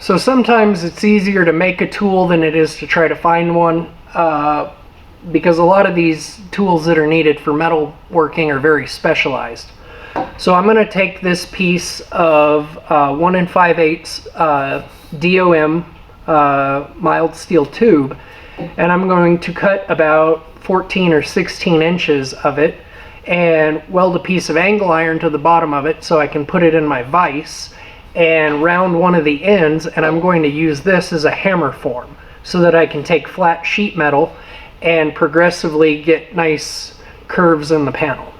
So sometimes it's easier to make a tool than it is to try to find one, because a lot of these tools that are needed for metal working are very specialized. So I'm going to take this piece of 1 5/8 DOM mild steel tube, and I'm going to cut about 14 or 16 inches of it and weld a piece of angle iron to the bottom of it so I can put it in my vise and round one of the ends, and I'm going to use this as a hammer form so that I can take flat sheet metal and progressively get nice curves in the panel.